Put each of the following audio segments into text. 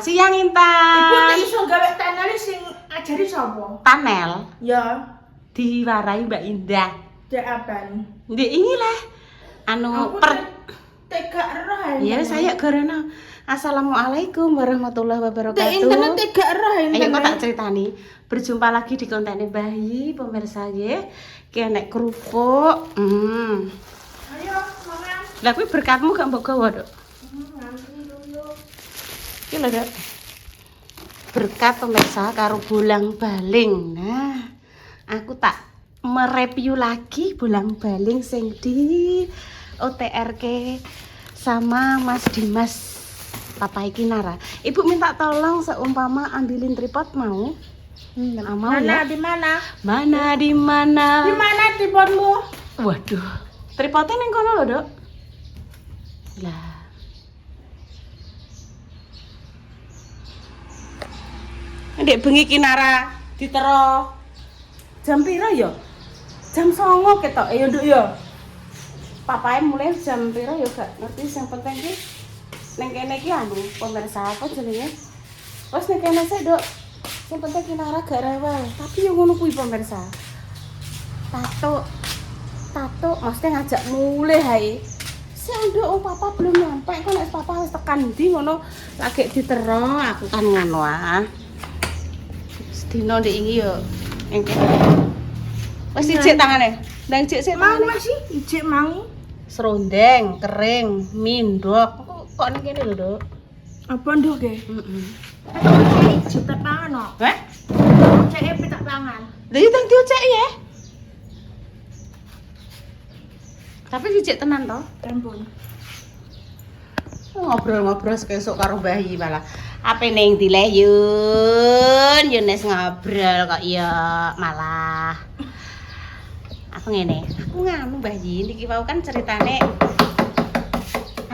Siang Intan. Ibu tak iso gawe tanel sing ajari sapa? Tanel Ya, diwarai Mbak Indah. dek apan. Ndek inilah anu tega roh. Ya saya karena Assalamualaikum warahmatullahi wabarakatuh. Dek internet tega roh Ayo internet. kok tak ceritani. Berjumpa lagi di kontennya Bayi pemirsa nggih. Ki nek kerupuk. Ayo, mangan. Lah kuwi berkatmu gak mbok gawa, Dok? Ngantri dulu. Iki lho, Dok. Berkat pemirsa karo bolang-baling. Nah, aku tak mereview lagi bolang-baling sing di OTRK sama Mas Dimas Papa Kinara. Ibu minta tolong seumpama ambilin tripod mau? Mau Mana ya? di mana? Mana di mana? Di mana tripodmu? Waduh, tripodnya ning kono lho, Dok. Lah. Ndek bengi Kinara ditero jam pira ya? Jam 09.00 ketok ya, Nduk ya. Papae mulai jam pira ya gak ngerti, sing penting ki ning kene iki anu pemirsa apa jenenge? Wes ning kene sik, Dok. Sing penting Kinara gak rewel, tapi yo ngono kuwi pemirsa. Tato mesti ngajak mulai hae. Si Nduk papa belum nyampe kok nek papa wis tekan ndi ngono lagi ditero aku kan ngono ah. Sedina ndek iki yo engke. Wis ijik tangane. Ndang ijik sik Mang tangane. masih ijik mang. Serondeng, kering, mindok. Kok ning kene lho, Dok. Apa nduk ge? Heeh. Ijik tak pangan kok. Hah? Cek tak pangan. Lah yo tang diocek ya. Tapi ijik tenan toh. Tempun. Ngobrol-ngobrol sekesuk karo Bayi malah. Apa ning dileyun, Yunes ngobrol kok ya malah. Aku ngene, aku nganu Bayi niki wau kan ceritane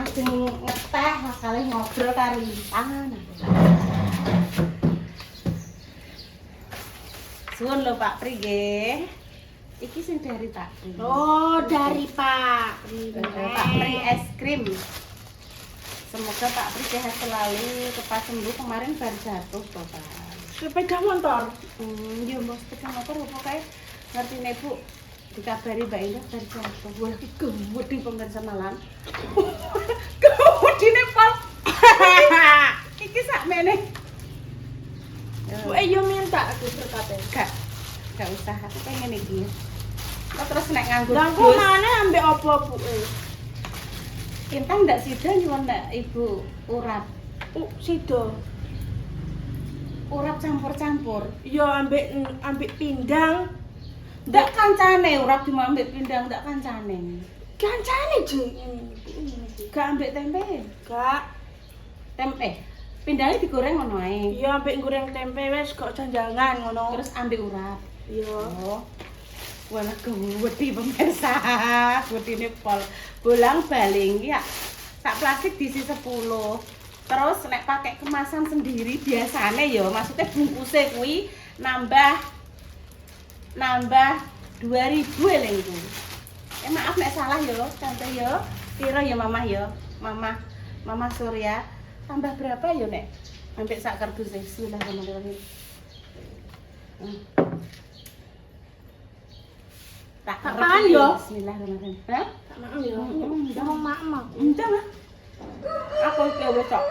asing ngeteh kali ngobrol karo Intan. Suwun lho Pak Pri nggih. Iki sing dari Pak Pri. Oh, dari Pak. Pak Pri es krim. Semoga Pak Pri sehat selalu, cepat sembuh. Kemarin baru jatuh Bapak. Sepeda motor. Ya mau sepeda motor apa kayak ngerti nih Bu. Dikabari Mbak Indah baru jatuh. Wah, iki gede pemirsa malam. Gede nih Pak. Iki sak meneh. Bu yo minta aku berkate. Gak usah, aku pengen iki. Kok terus nek nganggo Lah kok mana ambek apa Bu? Intan ndak sida nyuwun ndak Ibu urap. Sido. Urap campur-campur. Yo ambek pindang. Ndak kancane urap dimambek pindang ndak kancane. Kancane jeng. Gak ambek tempe. Gak. Tempe. Pindangnya digoreng ngono ae. Iya ambek goreng tempe wes kok janjangan ngono. Terus ambek urap. Iya. Oh. Walah gede pemirsa. Gedine pol. Bolang-baling ya. Sak plastik diisi 10. Terus nek pakai kemasan sendiri biasane ya, maksudnya bungkusnya kuwi nambah 2000 eling ku. Maaf nek salah ya, tante ya. Piro ya Mama ya? Mama Surya. Tambah berapa ya nek? Ambek sak kardus e. Bismillahirrahmanirrahim. Tak pangan yo. Bismillahirrahmanirrahim. Hah? Tak mau yo. Enggak. Mau mak. Enggak lah. Aku iki wis kok.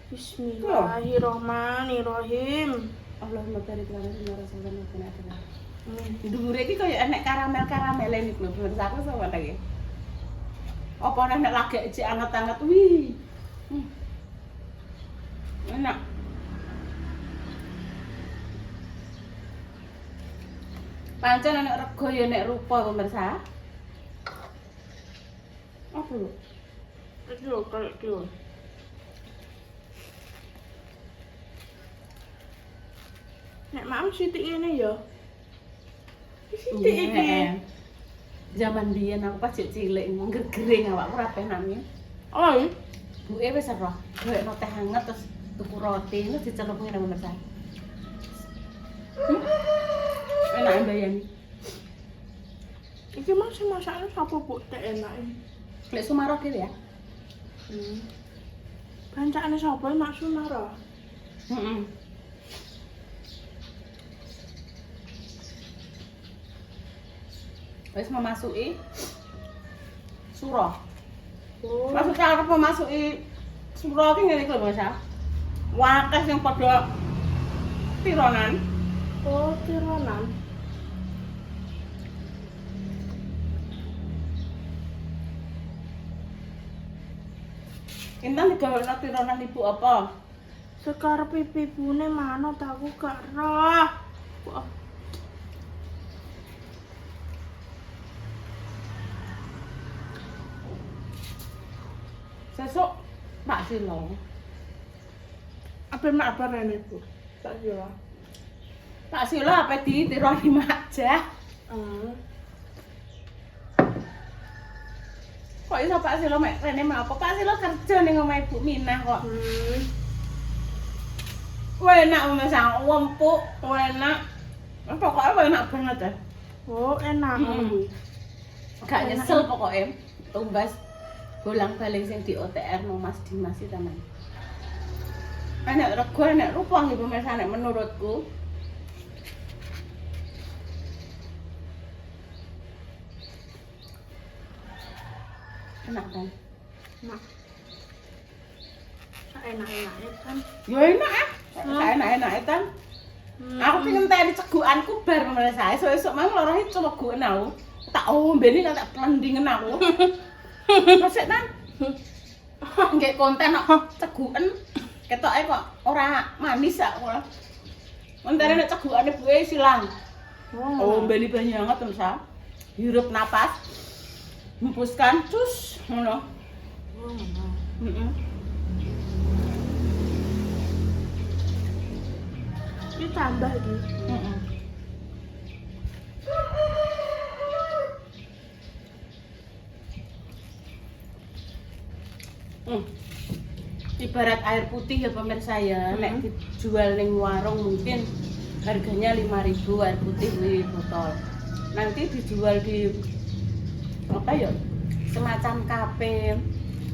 Bismillahirrahmanirrahim. Allahumma barik lana fi rasulana wa qina adzaban. Dhuwure iki koyo enek karamel-karamel niku lho, bener aku sama lagi. Apa nek lagi ijik anget-anget wih. Enak. Pancen nek rego ya nek rupa pemirsa. Apa lho? Iki lho kayak iki lho. Nek mam sithik ngene ya. Sithik iki. Zaman biyen aku pas cilik ngegering awakku ora penane. Oh. Buke wis roh, gawekno teh hangat terus tuku roti terus dicelupke nang pemirsa. Enak mbayani. Iki mah sing masakne sapa Bu tek enake. Lek Sumarok dhewe ya. Bancane sapa Mak Sunara? Heeh. Wis memasuki surah. Oh. Maksudnya arep memasuki surah ki ngene iki lho Mas. Wakeh sing padha tironan. Oh, tironan. Intan digawekno tironan ibu apa? Sekar pipibune manut aku gak roh. Wah, Sesuk Pak Silo. apa mak apa rene Bu? Tak kira. Pak Silo apa ditironi aja? Kok iso Pak Silo mek rene mek apa? Pak Silo kerja ning omahe Bu Minah kok. Enak Mas, empuk, enak. Pokoknya enak banget ya. Oh, enak kuwi. Gak nyesel pokoknya. Tumbas bolang-baling sing di OTR no Mas Dimas iki tenan. Enak rego, enak rupa nggih pemirsa nek menurutku. Enak kan? Enak. Enak-enaknya kan. Ya enak ah. Enak-enak kan. Aku pengen tadi cegukanku bar pemirsa. Esuk-esuk mang lorohe cegukan aku. Tak ombeni tak plendingen aku. Masih kan? Nggak konten kok cegukan. Ketoke kok ora manis aku. Mentare nek cegukane buwe silang. Oh, ombeni banyu banget pemirsa. Hirup napas. Hempuskan cus ngono. Heeh. Ditambah iki. Heeh. Ibarat air putih ya pemirsa ya, nek dijual ning warung mungkin harganya 5.000 air putih di botol. Nanti dijual di apa ya? Semacam kafe.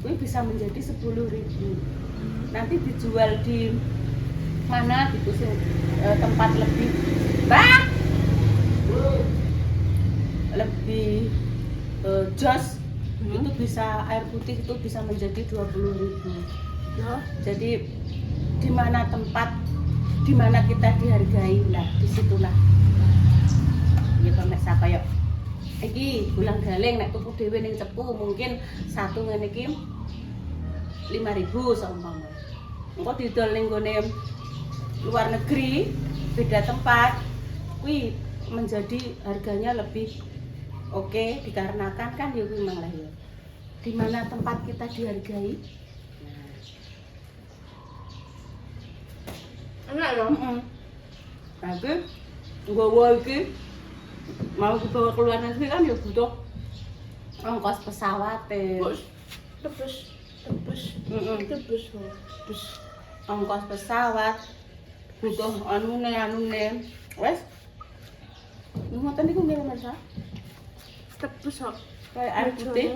Kuwi bisa menjadi 10.000. Nanti dijual di mana gitu sih tempat lebih lebih jos itu bisa air putih itu bisa menjadi 20.000. Ya, Jadi di mana tempat di mana kita dihargai, nah disitulah. Ya pemirsa kayak iki bulang galing nek tuku dhewe ning Cepu mungkin satu ngene iki 5.000 seumpama. Engko didol ning gone luar negeri beda tempat kuwi menjadi harganya lebih oke dikarenakan kan ya kuwi mang lah ya. Di mana tempat kita dihargai. enak ya. Heeh. Tapi nggawa iki mau dibawa ke luar negeri kan ya butuh ongkos pesawat Bos, tebus. Tebus. terus ongkos pesawat butuh anune wes ngoten niku nggih Mas. Tebus kok. Kayak air putih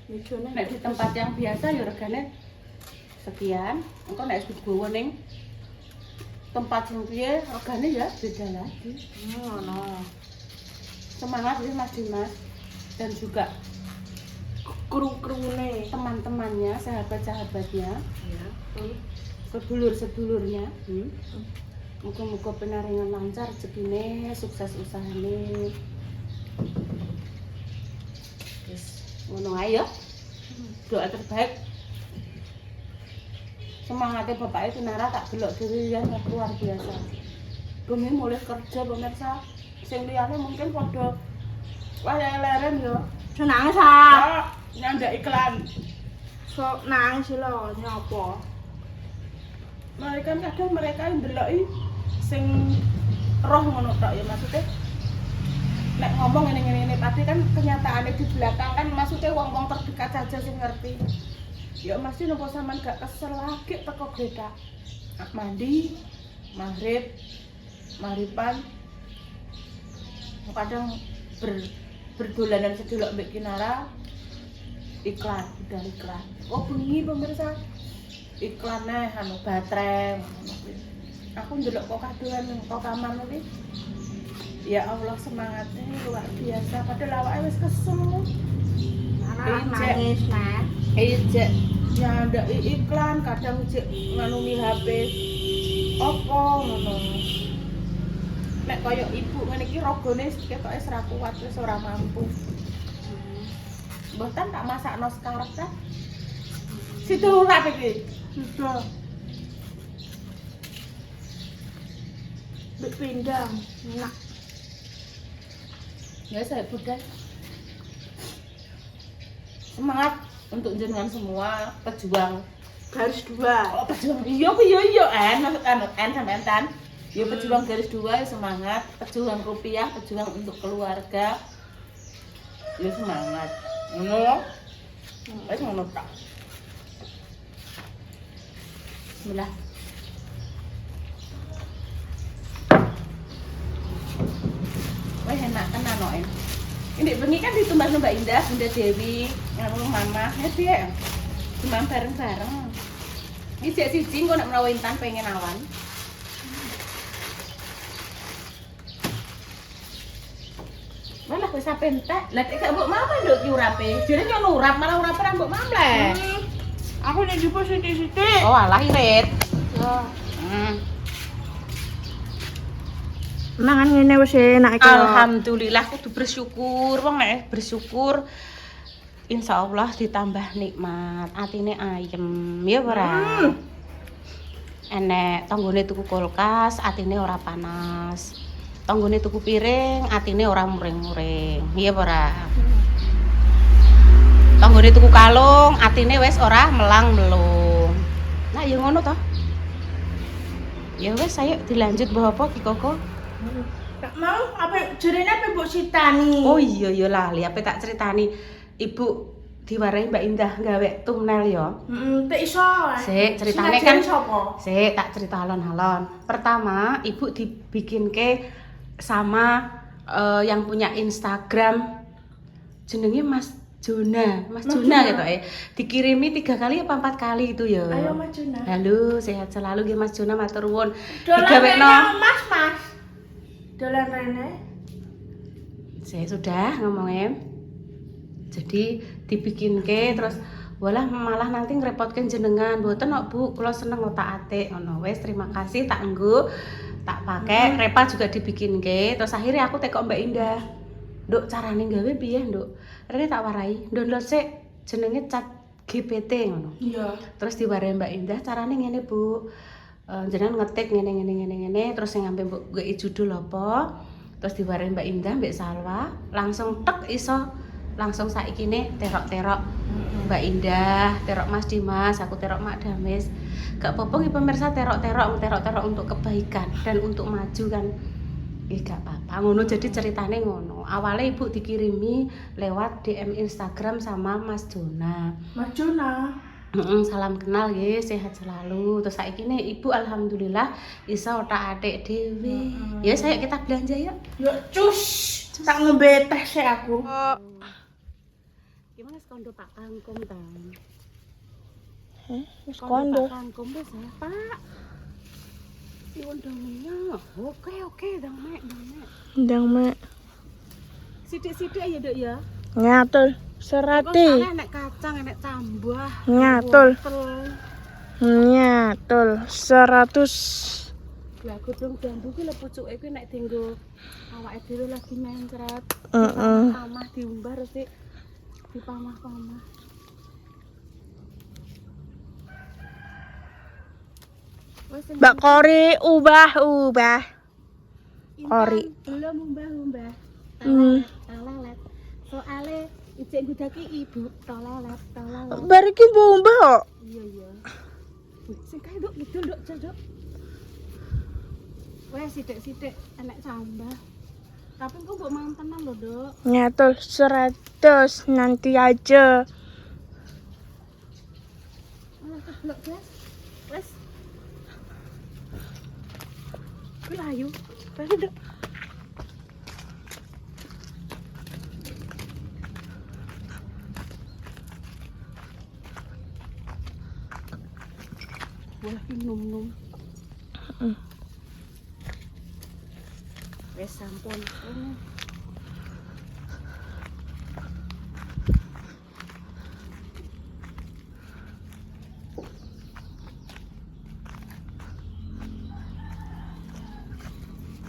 Mijone. nek di tempat yang biasa ya regane sekian engko nek wis digowo ning tempat sing piye regane ya beda lagi. Ngono. Semangat ya Mas Dimas dan juga Kru-krune. teman-temannya, sahabat-sahabatnya, Ya. sedulur-sedulurnya. Muga-muga penaringan lancar rezekine, sukses usahane. Wis ngono ae ya. Doa terbaik. Semangatnya Bapak itu Nara tak delok dhewe ya luar biasa. Bumi mulai kerja pemirsa. Sing liyane mungkin padha wae leren ya. Senang sa. Nyandak iklan. Sok nangis lho nyapa. Mereka kadang mereka ndeloki sing roh ngono tok ya maksudnya. Nek ngomong ngene-ngene tapi kan kenyataannya di belakang kan maksudnya wong-wong terdekat saja sing ngerti. Ya mesti nopo sampean gak kesel lagi teko gledak. Mandi, maghrib, maghriban. Kadang berdolanan sedelok mbek Kinara iklan, udah iklan. Oh bengi pemirsa. iklannya anu baterai. Aku ndelok kok kadoan kok kamar iki. Ya Allah semangatnya luar biasa. Padahal awake wis kesel. Anak nangis, Nek. Ijek ya ndak iklan kadang jek nganumi HP. Opo ngono. Nek kaya ibu ngene iki rogone ketoke ora kuat wis ora mampu. Mboten tak masakno sekarep ta. Situ ora iki. Sudah. Berpindah, enak. Ya saya budal. Semangat untuk jenengan semua pejuang. Garis 2. Oh, pejuang iya maksud sampean tan. Ya pejuang garis 2 semangat, pejuang rupiah, pejuang untuk keluarga. Ya semangat. Ngono. Wis ngono tak. Bismillah. Wah enak tenan kok. Ini bengi kan ditumbas Mbak Indah, Bunda Dewi, ngamu Mama, ya dia. Cuma bareng-bareng. Ini sik siji kok nek menawa Intan pengen awan. Malah wis sampe entek. Lah nek gak mbok mama nduk ki urape. Jare nyono urap malah urape ra mbok mamle. Aku nih juga sithik-sithik. Oh alah irit. Ya. Hmm. Mangan ngene wis enak iki. Alhamdulillah kudu bersyukur, wong nek bersyukur insyaallah ditambah nikmat, atine ayem, ya ora. Enek tanggone tuku kulkas, atine ora panas. Tanggone tuku piring, atine ora muring-muring, ya ora. Tanggone tuku kalung, atine wis ora melang-melung. Nah, ya ngono toh. Ya wis, ayo dilanjut bawa apa Ki Koko? Gak mau apa jarene apa Mbok Sitani? Oh iya ya lali, apa tak ceritani Ibu diwarai Mbak Indah gawe thumbnail ya. Tak iso. Sik, ceritane kan sapa? Sik, tak cerita alon-alon. Pertama, Ibu dibikinke sama yang punya Instagram jenenge Mas Jona gitu dikirimi 3 kali apa 4 kali itu ya. Ayo Mas Jona. Halo, sehat selalu nggih Mas Jona, matur nuwun. Digawekno Mas. Dolan rene. Saya sudah ngomongnya. Jadi dibikinke terus walah malah nanti ngerepotkan jenengan. Mboten kok Bu, kula seneng otak-atik ngono. Wes terima kasih tak nggo. Tak pakai repa juga dibikinke. Terus akhirnya aku tekok Mbak Indah. Nduk carane gawe piye, Nduk? Rene tak warai. Download sik jenenge Chat GPT ngono. Iya. Terus diwarai Mbak Indah carane ngene, Bu. Jenengan ngetik ngene terus sing ngampe mbok ngeki judul apa terus diwarai Mbak Indah mbek Salwa langsung tek iso langsung saikine terok-terok Mbak Indah, terok Mas Dimas, aku terok Mak Damis. Gak apa-apa nggih pemirsa terok-terok untuk kebaikan dan untuk maju kan. Gak apa-apa ngono jadi ceritane ngono. Awalnya Ibu dikirimi lewat DM Instagram sama Mas Jona. Mas Jona. Salam kenal nggih, sehat selalu. Terus saiki nih Ibu alhamdulillah iso otak-atik dhewe. Ya saya kita belanja yuk. Yuk cus. Tak ngombe teh sik aku. Gimana sekondo Pak Kangkum ta? Wis Sekondo Pak Kangkum wis ya, Pak. Iwon dongnya. Oke, dong mek. Ndang mek. Sithik-sithik ya, Dok ya. Nyatul. Serati. Enek kacang, enek tambah. Nyatul. Wortel. Nyatul 100. Lah godhong jambu ki lho pucuke kuwi nek dienggo awake dhewe lagi mencret. Heeh. Pamah diumbah terus dipamah-pamah. Mbak Kori ubah. Kori. Belum umbah. Talalet. Soale ijek ngudaki ibu talalet. Bar iki mbah kok. Iya. Sing kae nduk ngidul nduk jajak. Wes sithik-sithik enek tambah. Tapi kok mbok mangan tenan lho, Dok. Nyatul 100 nanti aja. Malah keblok, Guys. Wes. Kuwi ayu. Wes nduk. num-num. Wes sampun.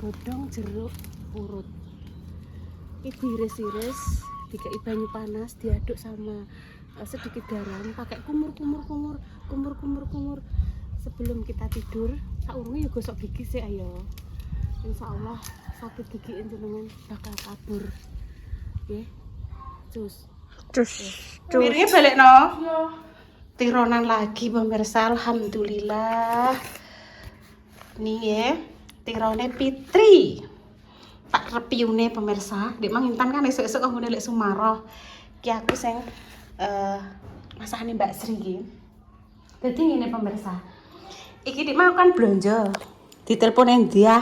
Godhong jeruk urut. Ini diiris-iris, dikai banyu panas, diaduk sama sedikit garam, pakai kumur. Sebelum kita tidur, saurunge ya gosok gigi sih ayo. Insyaallah sakit gigi jenengan bakal kabur. Nggih. Cus. Miringnya balik no. Yo. Tironan lagi pemirsa, alhamdulillah. Nih ya, tirone Fitri. Tak repiune pemirsa, Dek Mang Intan kan esuk-esuk kanggone lek Sumaroh. Ki aku sing masakane Mbak Sri iki. Dadi ngene pemirsa. Iki Dik Mang kan blonjo. Ditelepon Endiah.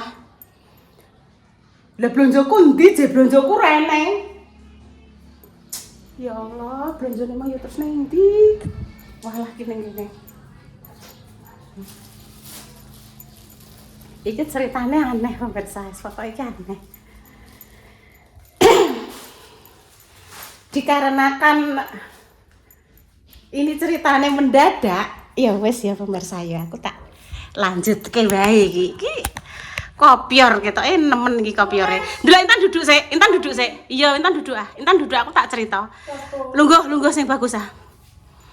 Lah blonjoku ndi? Je blonjoku rene. Ya Allah, blonjone mah ya terus nang ndi? Walah ki ning kene. Iki ceritane aneh pemirsa, foto iki aneh. Dikarenakan ini ceritanya mendadak, ya wes ya pemirsa ya, aku tak lanjut ke wae iki. Kopior gitu, nemen iki kopiore. Ndelok Intan duduk sik. Iya, Intan duduk ah. Intan duduk aku tak cerita. Lungguh sing bagus ah.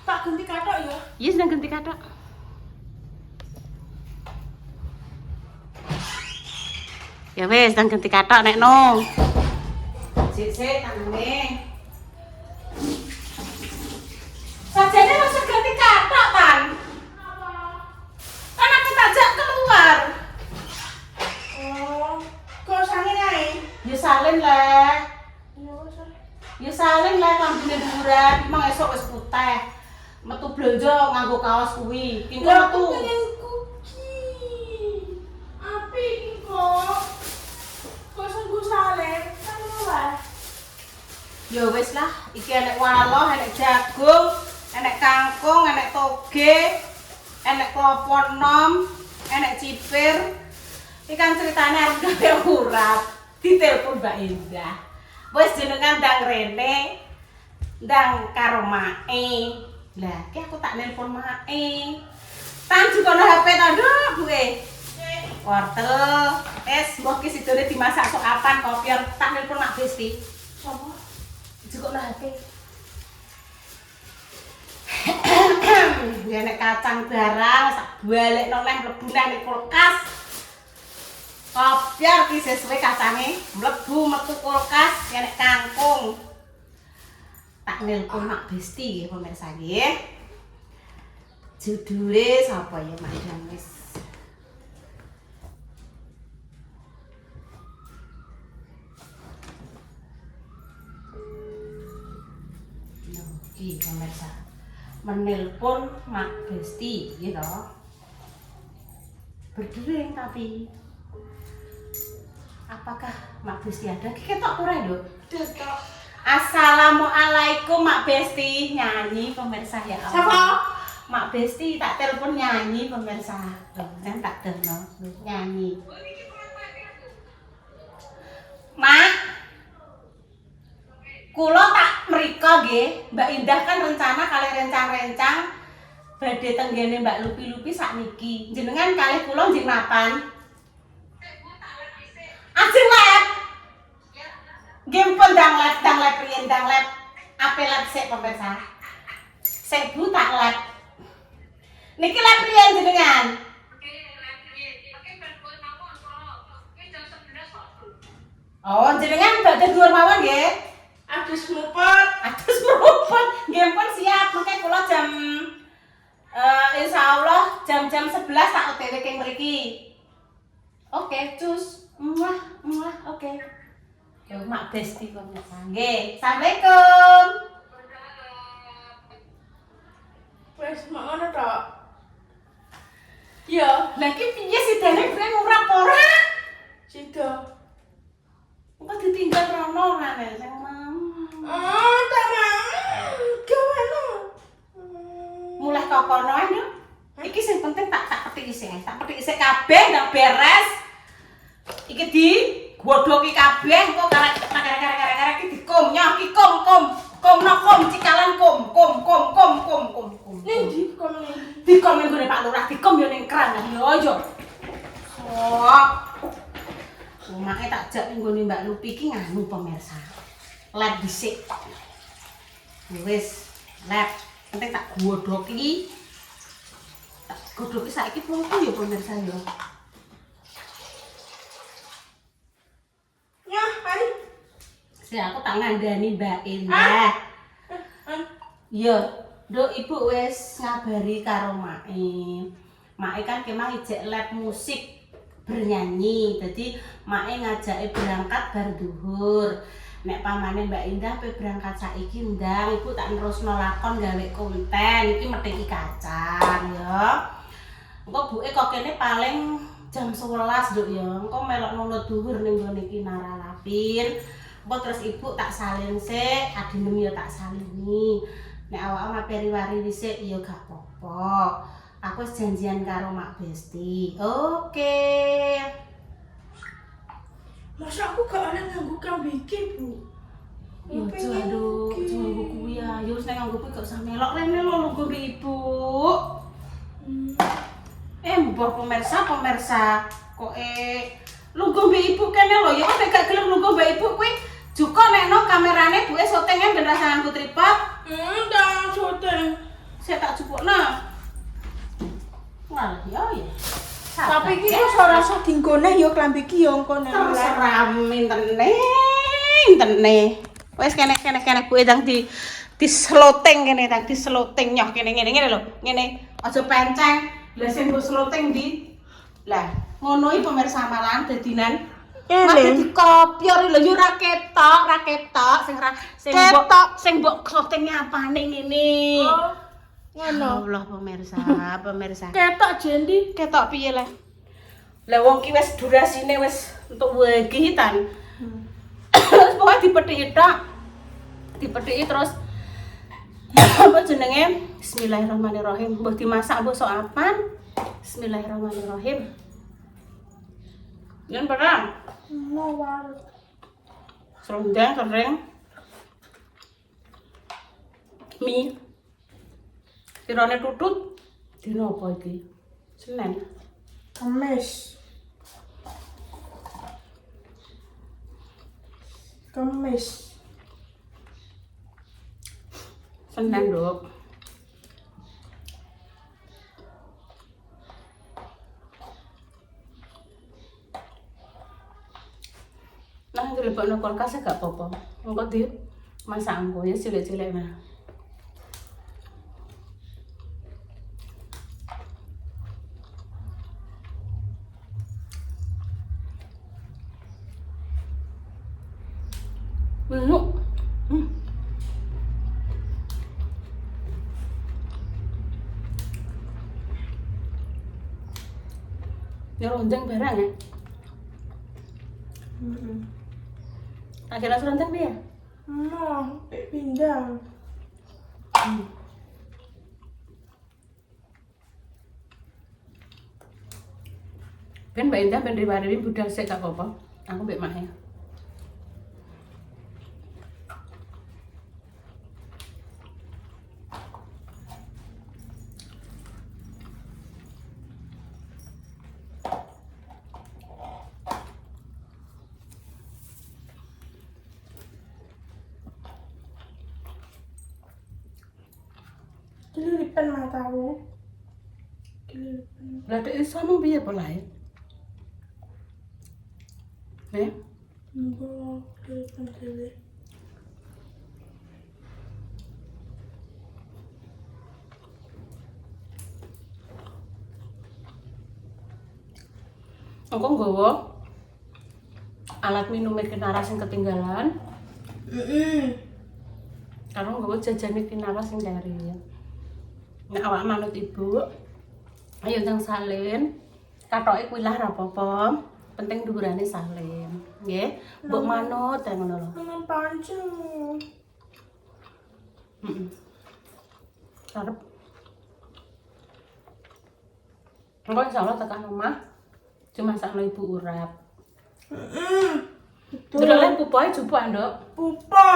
Tak ganti kathok ya. Iya, sedang ganti kathok. Ya wes, sedang ganti kathok nek no. Sik tangane. Sajane masa ganti kathok kan? Kan aku tajak keluar. Oh, kok sangin ae? Ya salin lah. Iya, wes. Ya salin lah kambine dhuwuran, emang esuk wis putih. Metu blonjo nganggo kaos kuwi. Ki Lah metu. aku pengen kuki. Api iki kok. Kok sungguh saleh. Kan ora. Ya wis lah, iki enek waloh, enek jagung, enek kangkung, enek toge, enek klopo enom, enek cipir. Iki kan ceritane arep gawe urap. Ditelepon Mbak Indah. Wis jenengan ndang rene, ndang karo Mae. Lah, ki aku tak nelpon Mae. Tan jukono HP to, Nduk, buke. Wortel, mbok ki sidone dimasak sok apan kopior, tak nelpon Mak Besti. Sopo? Jukono HP. Ya nek kacang barang sak balekno neh mlebu neh ning kulkas. Kopior ki sesuai kacange mlebu metu kulkas, ya nek kangkung. Tak nelpon Mak Besti nggih pemirsa nggih. Judule sapa ya Mak Dang wis. Iki pemirsa. Menelpon Mak Besti gitu. Berdering tapi apakah Mak Besti ada? Ketok ora lho. Ketok. Assalamualaikum Mak Besti, nyanyi pemirsa ya Allah. Siapa? Mak Besti tak telepon nyanyi pemirsa. Loh, kan tak dengar nyanyi. Mak, kula tak mriko nggih. Mbak Indah kan rencana kali rencang-rencang badhe tenggene Mbak Lupi-Lupi sakniki. Jenengan kalih kula njing mapan? Ajeng lab. Nggih pun ndang lab riyen ndang lab. Ape lab sik pemirsa? Sik Bu tak lab. Niki lab riyen jenengan? Oh, jenengan badhe dhuwur mawon nggih? Adus mupot. Atus meruput, nggih pun siap. Mengke kula jam insyaallah jam-jam 11 tak OTW keng mriki. Oke, cus. Oke. Yo Mak Besti pemirsa. Nggih, assalamualaikum. Wes mak ngono tok. Yo, Lah iki piye sidane breng ngurap ora? sida. Engko ditinggal rono rene sing mau. Oh, tak mau. Gaweno. Mulai kokono ae, Nduk. Iki sing penting tak petik isih. Tak petik sik kabeh ndang beres. Iki di godhoki kabeh engko karek-karek iki dikum nyoh iki kum cikalan kum. Ning di kono. Dikom ning gone Pak Lurah, dikom yo ning kran. Yo. Sok. Omahe tak jak ning gone Mbak Lupi iki nganu pemirsa. Lep dhisik. Wis, lep. Penting tak godhoki. Tak godhoki saiki pungku yo pemirsa yo. Ya, ayo. Aku tak ngandani Mbak Indah. Iya, Nduk Ibu wis ngabari karo Mae. Mae kan kemang ijek lab musik bernyanyi. Dadi Mae ngajake berangkat bar duhur. Nek pamane Mbak Indah pe berangkat saiki ndang, Ibu tak nerusno lakon gawe konten. Iki meteki kacang ya. Engko buke kok kene paling jam 11 Nduk ya. Engko melok nunut duhur ning gone Kinara Lapin. Engko terus Ibu tak salin sik, adinem ya tak salini. Nek awak maperi wari dhisik ya gak apa-apa. Aku wis janjian karo Mak Besti. Oke. Masa aku gak ana nganggo kambiki, Bu? Ya aduh, cuma kuwi ya. Ya wis nek nganggo kuwi gak usah melok rene lho nggo Ibu. Mbok pemirsa kok lungguh mbek Ibu kene lho ya kok nek gak gelem lungguh mbek Ibu kuwi Juko nekno kamerane buke syutingnya ben rasa nganggo tripod. Ndang syuting. Saya tak cupukno. Wah, ya. Tapi iki kok ora usah dinggone ya klambi iki ya engko nek. Terserah intene. Wis kene buke ndang di sloting kene ndang di sloting nyoh kene ngene lho. Ngene aja penceng. Lah sing mbok sloting di. Lah, ngono iki pemirsa malahan dadinan Mati dikopior lho yo ra ketok sing mbok sloting apane ngene. Oh, ngono. Allah pemirsa. Ketok jendi. Ketok piye lah? Lah wong ki wis durasine wis entuk wegitan. Pokoke dipethiki tok. Dipethiki terus apa jenenge? Bismillahirrahmanirrahim. Mbok dimasak mbok sok apan? Bismillahirrahmanirrahim. Yen perang. Mawar. Serundeng kering. Mie. Tirone tutut. Dino apa iki? Senin. Kemis. Senin, Dok. Nah, dilebokno kulkas gak apa-apa. Engko di masak engko ya cilik-cilik nah. Belum. Ya lonjang barang ya. Akhirnya serondeng dia. Pindah. Ben Mbak Indah ben riwari budal sik gak apa-apa. Aku mbek Mak ya. Kelilipan mataku. Kelilipan. Lah dek iso mung piye polahe? Enggak, kelilipan dewe. Aku nggawa alat minum Kinara sing ketinggalan. Karo nggawa jajane Kinara sing dari. Nek awak manut Ibu, ayo ndang salin. Katoke kuwi lah ora apa-apa. Penting dhuwurane salin. Nggih, mbok manut ta ngono lho. Nang pancen. Arep. Engko insyaallah tekan omah dimasakno ibu urap. Delok pupoe jupuk, Nduk. Pupa.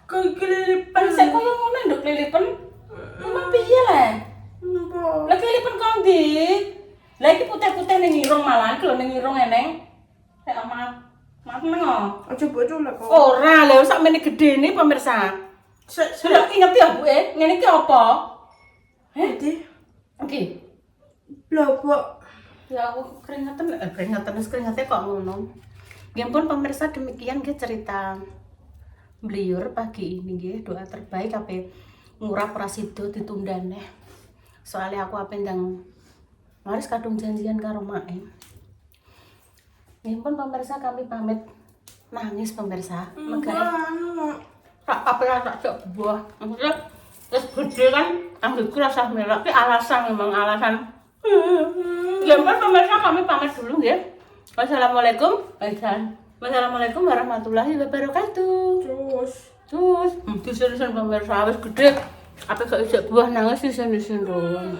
Kelilipan. Sik koyo ngono, Nduk, lilipen. Emang piye le? Mbak. Lah kelipen kok ndi? Lah iki putih-putih ning irung malah, lho ning irung eneng. Sik omah. Mateng kok. Aja mbok colek kok. Ora lho, sakmene gedene pemirsa. Sik Delok iki ngerti ya, Bu? Ngene iki apa? Di Iki. blobok. Ya aku keringetan keringetnya kok ngono. Ya ampun pemirsa, demikian nggih cerita beliur pagi ini nggih. Doa terbaik ape ngurap ora sida ditunda neh. Soalnya aku ape ndang maris kadung janjian karo Mae. Ya ampun pemirsa, kami pamit. Nangis pemirsa. Megane Enggak. tak apa tak cok buah. Maksudnya terus gede kan, anggitku rasa merah. Tapi alasan memang alasan. Ya ampun pemirsa, kami pamit dulu ya. Wassalamualaikum. Wassalamualaikum warahmatullahi wabarakatuh. Terus. Disun-disun pemirsa wis gede. Apa kok ijek buah nangis disun-disun doang.